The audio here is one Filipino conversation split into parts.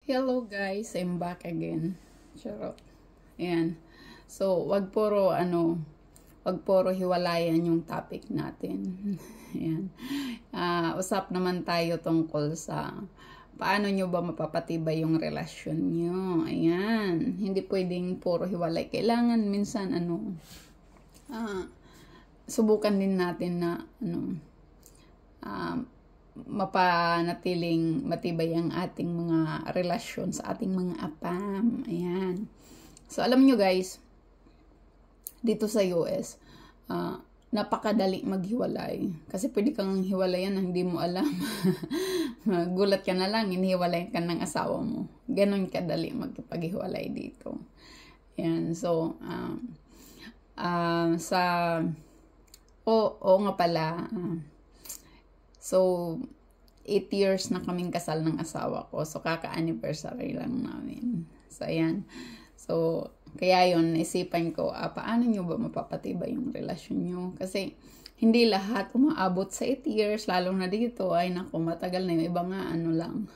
Hello guys, I'm back again. Charot. Ayan. So, wag puro hiwalayan yung topic natin. Ayan. Usap naman tayo tungkol sa paano nyo ba mapapatibay yung relasyon nyo. Ayan. Hindi pwedeng puro hiwalay. Kailangan minsan, subukan din natin na, mapanatiling matibay ang ating mga relasyon sa ating mga apam. Ayan. So, alam nyo guys, dito sa US, napakadali maghiwalay. Kasi pwede kang hiwalayan na hindi mo alam. Gulat ka na lang, inihiwalay ka ng asawa mo. Ganon kadali magpaghiwalay dito. Ayan. So, oo nga pala, so, 8 years na kaming kasal ng asawa ko. So, kaka-anniversary lang namin. So, ayan. So, kaya yun, naisipan ko, paano nyo ba mapapatibay yung relasyon nyo? Kasi, hindi lahat umaabot sa 8 years, lalo na dito, ay naku, matagal na yung iba nga, lang,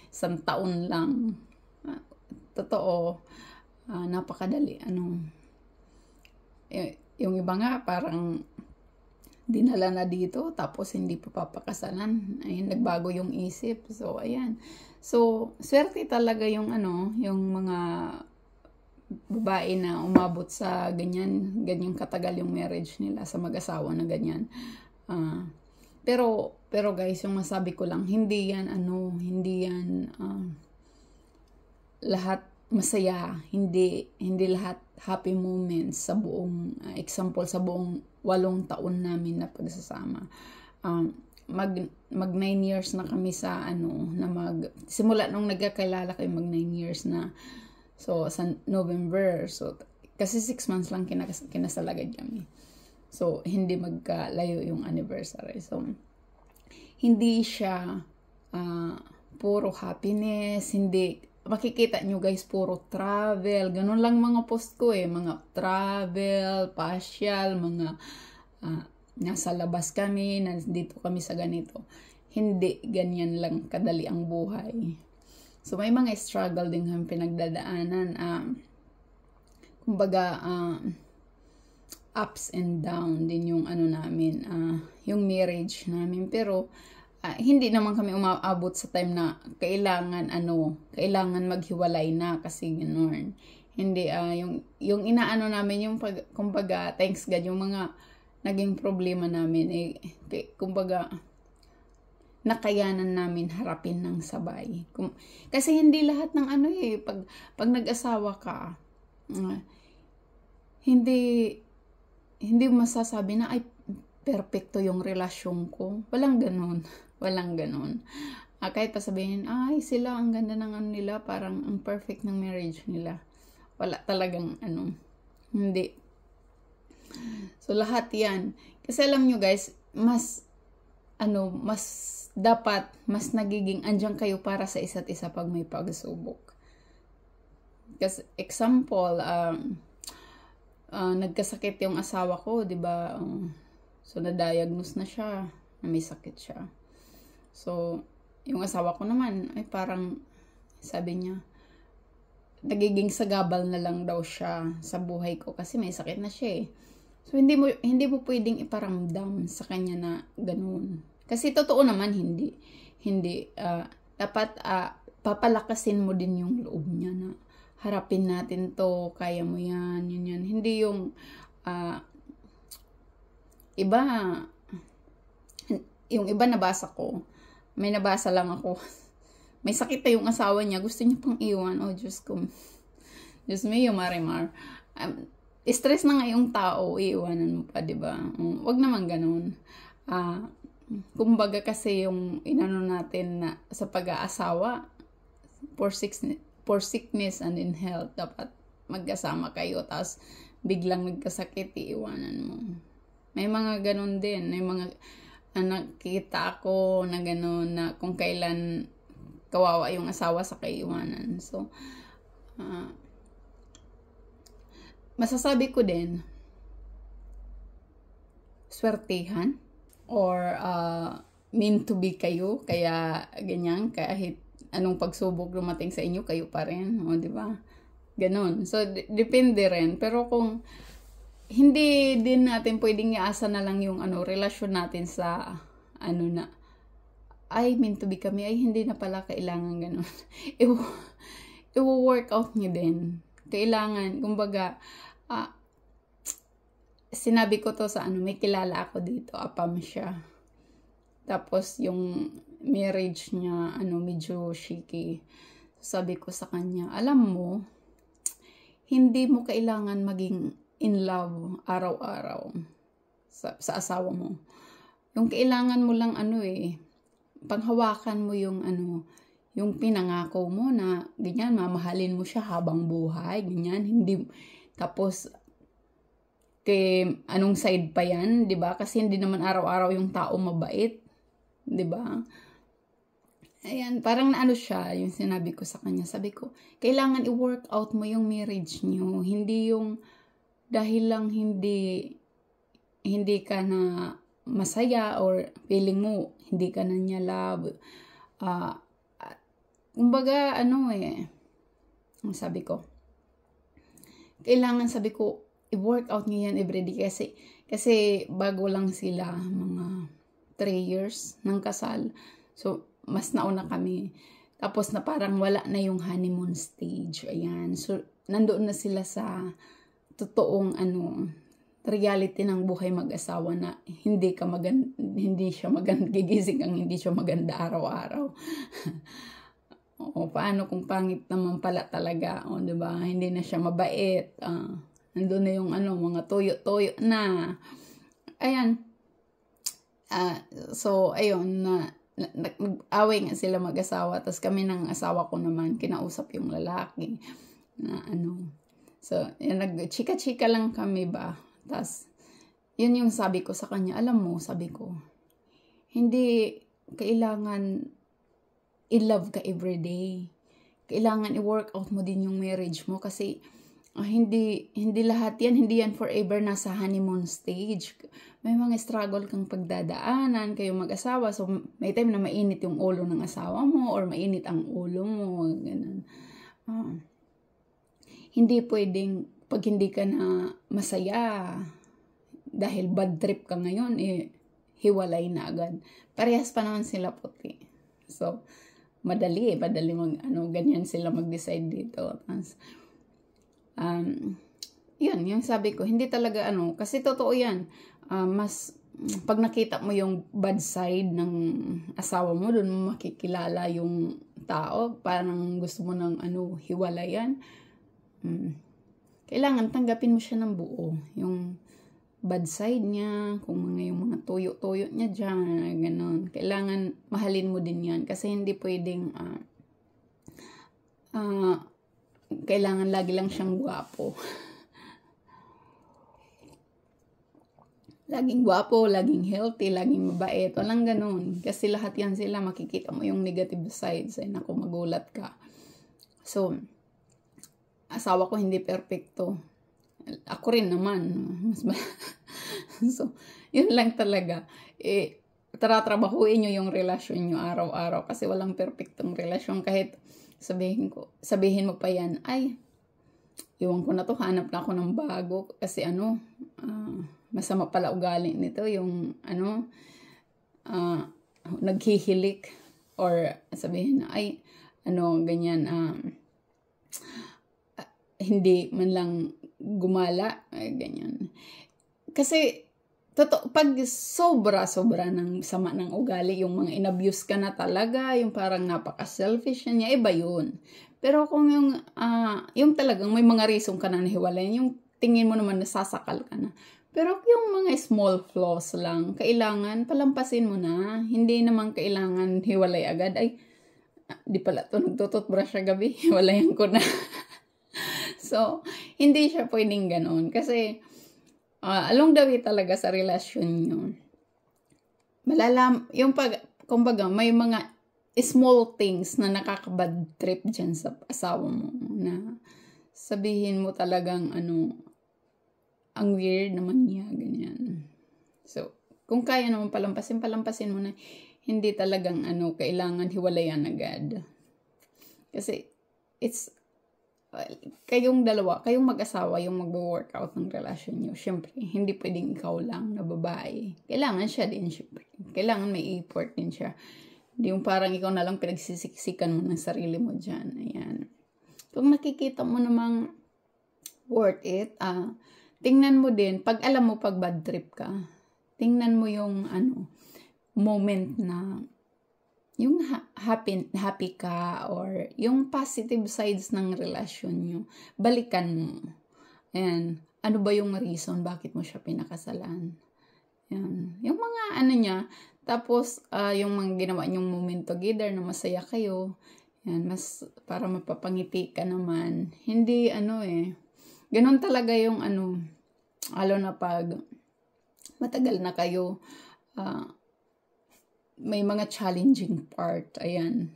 1 taon lang. Totoo, napakadali, yung iba nga, parang, dinala na dito, tapos hindi pa papakasalan. Ayun, nagbago yung isip. So, ayan. So, swerte talaga yung yung mga babae na umabot sa ganyang katagal yung marriage nila sa mag-asawa na ganyan. Pero guys, yung masabi ko lang, hindi yan lahat masaya, hindi lahat happy moments sa buong example sa buong 8 taon namin na pagsasama. Mag 9 years na kami sa simula nung nagkakilala kami, mag 9 years na. So sa November, so kasi 6 months lang kinasalagad kami. So hindi magkalayo yung anniversary. So hindi siya puro happiness, hindi makikita nyo guys, puro travel. Ganun lang mga post ko mga travel, pasyal, mga nasa labas kami, nandito kami sa ganito. Hindi ganyan lang kadali ang buhay. So may mga struggle din kami pinagdadaanan. Kumbaga, ups and down din yung namin, yung marriage namin. Pero, hindi naman kami umaabot sa time na kailangan maghiwalay na kasi ganoon. Hindi yung inaano namin yung kumbaga, thanks God, yung mga naging problema namin kumbaga nakayanan namin harapin ng sabay. Kasi hindi lahat ng pag nag-asawa ka, hindi masasabi na ay perfecto yung relasyon ko. Walang ganun. Kahit pa sabihin, ay sila ang ganda ng nila, parang ang perfect ng marriage nila. Wala talagang hindi. So lahat yan. Kasi alam nyo guys, mas dapat, mas nagiging andyan kayo para sa isa't isa pag may pagsubok. Kasi example, nagkasakit yung asawa ko, di ba? So na-diagnose na siya, na may sakit siya. So, yung asawa ko naman, ay parang, sabi niya, nagiging sagabal na lang daw siya sa buhay ko kasi may sakit na siya . So, hindi mo pwedeng iparamdam sa kanya na ganun. Kasi totoo naman, hindi. Dapat, papalakasin mo din yung loob niya na harapin natin to, kaya mo yan, yun. Hindi yung, yung iba nabasa ko, may nabasa lang ako. May sakit na yung asawa niya, gusto niya pang iwan. Oh, Diyos ko. Diyos mo yung marimar. Stress na nga yung tao, iiwanan mo pa, diba? Wag naman ganun. Kumbaga kasi yung natin na sa pag-aasawa, for sickness and in health, dapat magkasama kayo, tapos biglang nagkasakit, iiwanan mo. May mga ganun din. May mga nakita ako na gano'n na kung kailan kawawa yung asawa sa kaiwanan. So, masasabi ko din, swertihan or meant to be kayo, kaya ganyan, kahit anong pagsubok dumating sa inyo, kayo pa rin. O, di ba? Ganon. So, depende rin. Pero kung hindi din natin pwedeng iasa na lang yung relasyon natin sa na, ay, meant to be kami, ay, hindi na pala kailangan ganon. I-work out nyo din. Kailangan, kumbaga, sinabi ko to sa may kilala ako dito, apam siya. Tapos, yung marriage niya, medyo shaky. Sabi ko sa kanya, alam mo, hindi mo kailangan maging in love araw-araw sa asawa mo. Yung kailangan mo lang panghawakan mo yung yung pinangako mo na ganyan, mamahalin mo siya habang buhay, ganyan, hindi, tapos, anong side pa yan, di ba? Kasi hindi naman araw-araw yung tao mabait, di ba? Ayan, parang siya, yung sinabi ko sa kanya, sabi ko, kailangan i-work out mo yung marriage niyo, hindi yung, dahil lang hindi ka na masaya or feeling mo, hindi ka na niya love, kumbaga, sabi ko, kailangan, sabi ko, i-work out niyo yan everyday kasi bago lang sila, mga 3 years ng kasal. So, mas nauna kami. Tapos na parang wala na yung honeymoon stage. Ayan. So, nandoon na sila sa totoong reality ng buhay mag-asawa na hindi siya maganda, gigising kang hindi siya maganda araw-araw. O, paano kung pangit naman pala talaga? O, diba? Hindi na siya mabait. Nandun na yung mga toyo-toyo na. Ayan. So, ayun, nag-away nga sila mag-asawa. Tapos kami ng asawa ko naman, kinausap yung lalaki na So, yun, nag-chika-chika lang kami ba. Tapos, yun yung sabi ko sa kanya, alam mo, sabi ko, hindi kailangan i-love ka everyday. Kailangan i-work out mo din yung marriage mo kasi hindi lahat yan, hindi yan forever nasa honeymoon stage. May mga struggle kang pagdadaanan, kayo mag-asawa. So, may time na mainit yung ulo ng asawa mo or mainit ang ulo mo. Ganun. Hindi pwedeng, pag hindi ka na masaya, dahil bad trip ka ngayon, hiwalay na agad. Parehas pa naman sila puti. So, madali ganyan sila mag-decide dito. Tapos, yun, yung sabi ko, hindi talaga kasi totoo yan, mas, pag nakita mo yung bad side ng asawa mo, doon mo makikilala yung tao, parang gusto mo ng hiwalayan. Kailangan tanggapin mo siya ng buo, yung bad side niya, yung mga tuyo-tuyo niya dyan, gano'n. Kailangan mahalin mo din yan, kasi hindi pwedeng, kailangan lagi lang siyang gwapo. Laging gwapo, laging healthy, laging mabait. Walang ganun. Kasi lahat yan sila, makikita mo yung negative sides. Ay naku, magulat ka. So, asawa ko hindi perfecto. Ako rin naman. So, yun lang talaga. Tratrabahuin nyo yung relasyon nyo araw-araw. Kasi walang perfectong relasyon. Kahit sabihin mo pa yan, ay, iwan ko na to, hanap na ako ng bago. Kasi masama pala ugali nito, yung naghihilik. Or sabihin na, ay, ganyan, hindi man lang gumala, ay, ganyan. Kasi, pag sobra ng sama ng ugali, yung mga inabuse ka na talaga, yung parang napaka-selfish niya, iba yun. Pero kung yung talagang may mga reason ka na nahiwalayan, yung tingin mo naman nasasakal ka na. Pero yung mga small flaws lang, kailangan palampasin mo na. Hindi naman kailangan hiwalay agad. Ay, di pala to, nagtututbrush siya gabi, hiwalayan ko na. So, hindi siya pwedeng ganon. Kasi, along the way talaga sa relasyon nyo, kumbaga, may mga small things na nakakabad trip dyan sa asawa mo, na sabihin mo talagang, ang weird naman niya, ganyan. So, kung kaya naman palampasin mo na, hindi talagang, kailangan hiwalayan agad. Kasi, it's, kayong dalawa, kayong mag-asawa yung mag-workout ng relasyon nyo. Siyempre, hindi pwedeng ikaw lang na babae. Kailangan siya din, siyempre. Kailangan may effort din siya. Hindi yung parang ikaw na lang pinagsisiksikan mo ng sarili mo dyan. Ayan. Kung nakikita mo namang worth it, tingnan mo din, pag alam mo pag bad trip ka, tingnan mo yung moment na yung happy ka or yung positive sides ng relasyon nyo, balikan mo. Ayan. Ano ba yung reason bakit mo siya pinakasalan? Ayan. Yung mga niya, tapos yung mga ginawa nyong moment together na masaya kayo, ayan, mas para mapapangiti ka naman. Hindi ganun talaga yung lalo na pag matagal na kayo, may mga challenging part, ayan,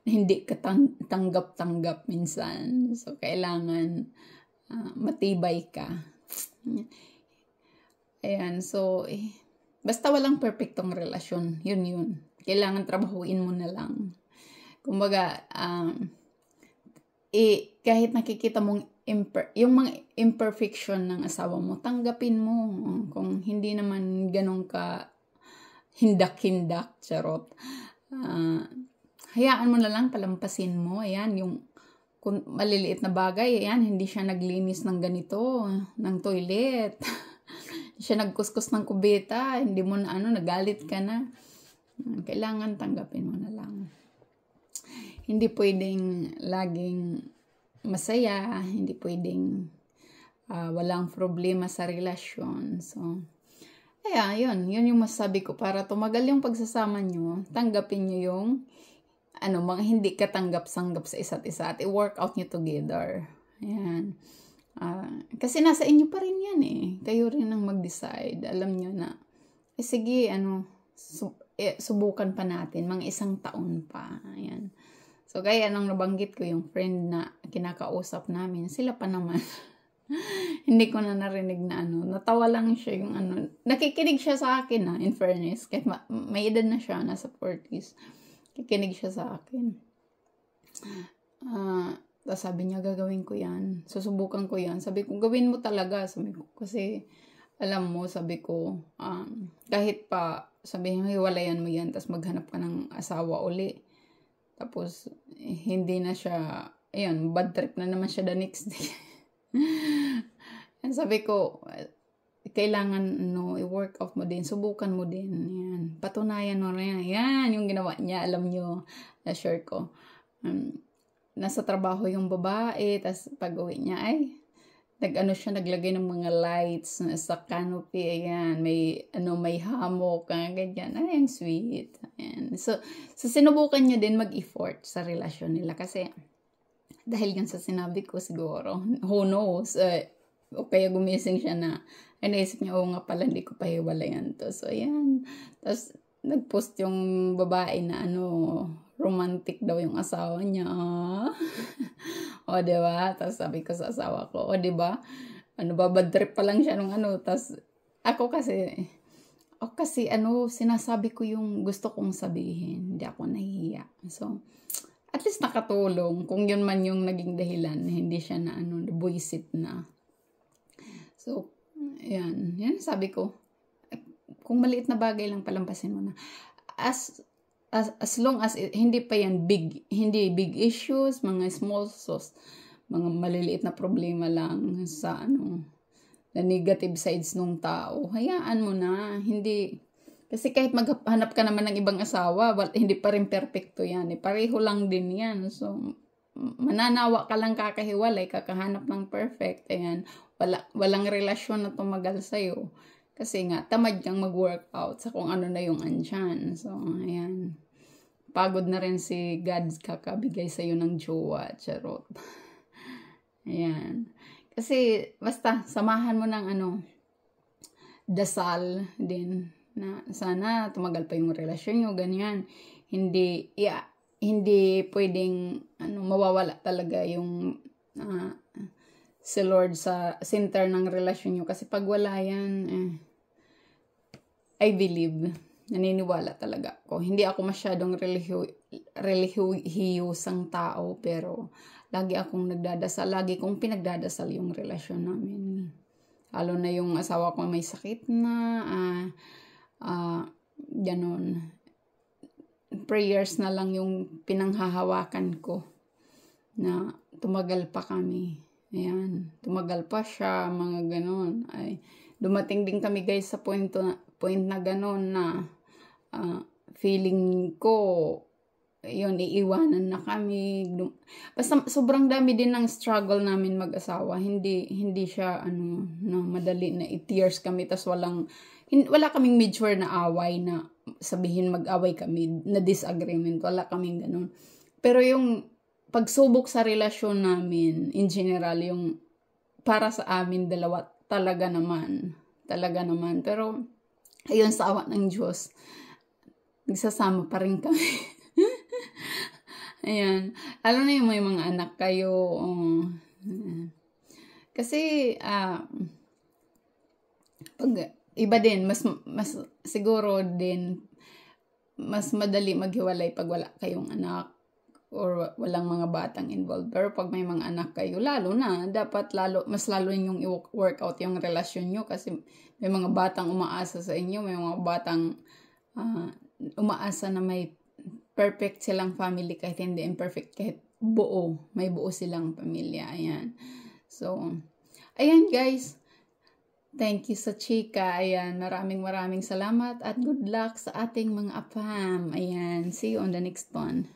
na hindi ka tanggap-tanggap minsan. So, kailangan matibay ka. Ayan, so, basta walang perfectong relasyon, yun. Kailangan trabahuin mo na lang. Kumbaga, kahit nakikita mong yung mga imperfection ng asawa mo, tanggapin mo. Kung hindi naman ganun ka hindak-hindak, charot. Hayaan mo na lang, palampasin mo. Ayan, yung kung maliliit na bagay, ayan, hindi siya naglinis ng ganito, ng toilet. Hindi siya nagkuskus ng kubeta, hindi mo na nagalit ka na. Kailangan tanggapin mo na lang. Hindi pwedeng laging masaya, hindi pwedeng walang problema sa relasyon. So, yun yung masasabi ko. Para tumagal yung pagsasama nyo, tanggapin nyo yung mga hindi katanggap-sanggap sa isa't isa at i-work out nyo together. Ayan. Kasi nasa inyo pa rin yan Kayo rin ang mag-decide. Alam nyo na, sige, subukan pa natin, mga 1 taon pa. Ayan. So, kaya nang nabanggit ko yung friend na kinakausap namin, sila pa naman. Hindi ko na narinig na natawa lang siya yung nakikinig siya sa akin in fairness, kahit may edad na siya, nasa 40s, kikinig siya sa akin. Tapos sabi niya, gagawin ko yan, susubukan ko yan. Sabi ko, gawin mo talaga, sabi ko, kasi alam mo, sabi ko, kahit pa sabi niya, hiwalayan mo yan, tapos maghanap ka ng asawa uli, tapos hindi na siya, ayun, bad trip na naman siya the next day. And sabi ko, kailangan i-work out mo din, subukan mo din. Yan. Patunayan mo rin. Yan, yung ginawa niya, alam nyo, na-share ko. Nasa trabaho yung babae, tas pag-uwi niya, naglagay ng mga lights sa canopy, ayan, may hammock, ganyan. Ay, ang sweet. Ayan. So sinubukan niya din mag-effort sa relasyon nila kasi dahil yan sa sinabi ko siguro, who knows, o kaya gumising siya na, naisip niya, nga pala, hindi ko pa hiwalayan to. So, ayan. Tapos, nag-post yung babae na romantic daw yung asawa niya. O, diba? Tapos sabi ko sa asawa ko, o, diba? Bad trip pa lang siya nung Tapos, ako kasi, sinasabi ko yung gusto kong sabihin. Hindi ako nahihiya. So, at least nakatulong kung yun man yung naging dahilan, hindi siya na buisit na. So, yan sabi ko, kung maliit na bagay lang, palampasin mo na. As long as hindi pa yan hindi big issues, mga small sauce, mga maliliit na problema lang sa na negative sides ng tao, hayaan mo na. Hindi, kasi kahit maghanap ka naman ng ibang asawa, hindi pa rin perfecto yan. Pareho lang din yan. So, mananawa ka lang kakahiwalay, kakahanap ng perfect. Ayan, walang relasyon na tumagal sa'yo. Kasi nga, tamad kang mag-workout sa kung ano na yung andyan. So, ayan. Pagod na rin si God kakabigay sa'yo ng jowa. Charot. Ayan. Kasi, basta, samahan mo ng dasal din na sana tumagal pa yung relasyon nyo, ganyan. Hindi pwedeng mawawala talaga yung si Lord sa center ng relasyon nyo. Kasi pag wala yan, I believe naniniwala talaga ako. Hindi ako masyadong relihiyosang tao, pero lagi akong nagdadasal, lagi kong pinagdadasal yung relasyon namin. Lalo na yung asawa ko may sakit na, ganon. Prayers na lang yung pinanghahawakan ko na tumagal pa kami. Ayan, tumagal pa siya, mga ganon. Ay, dumating din kami guys sa point na ganon na feeling ko, yun, iiwanan na kami. Basta sobrang dami din ng struggle namin mag-asawa. Hindi siya, na madali na i-tears kami, tas wala kaming mature na away na sabihin mag-away kami, na disagreement. Wala kaming ganun. Pero yung pagsubok sa relasyon namin, in general, yung para sa amin dalawa, talaga naman. Pero, ayun, sa awa ng Diyos, nagsasama pa rin kami. Ayan. Alam na yung may mga anak kayo. Kasi, pag iba din, mas siguro din, mas madali maghiwalay pag wala kayong anak or walang mga batang involved. Pero pag may mga anak kayo, lalo na, dapat mas lalo yung i-work out yung relasyon nyo, kasi may mga batang umaasa sa inyo, may mga batang umaasa na may perfect silang family, kahit hindi imperfect, kahit may buo silang pamilya. Ayan. So, ayan guys. Thank you sa chika. Ayan, maraming salamat at good luck sa ating mga apam. Ayan, see you on the next one.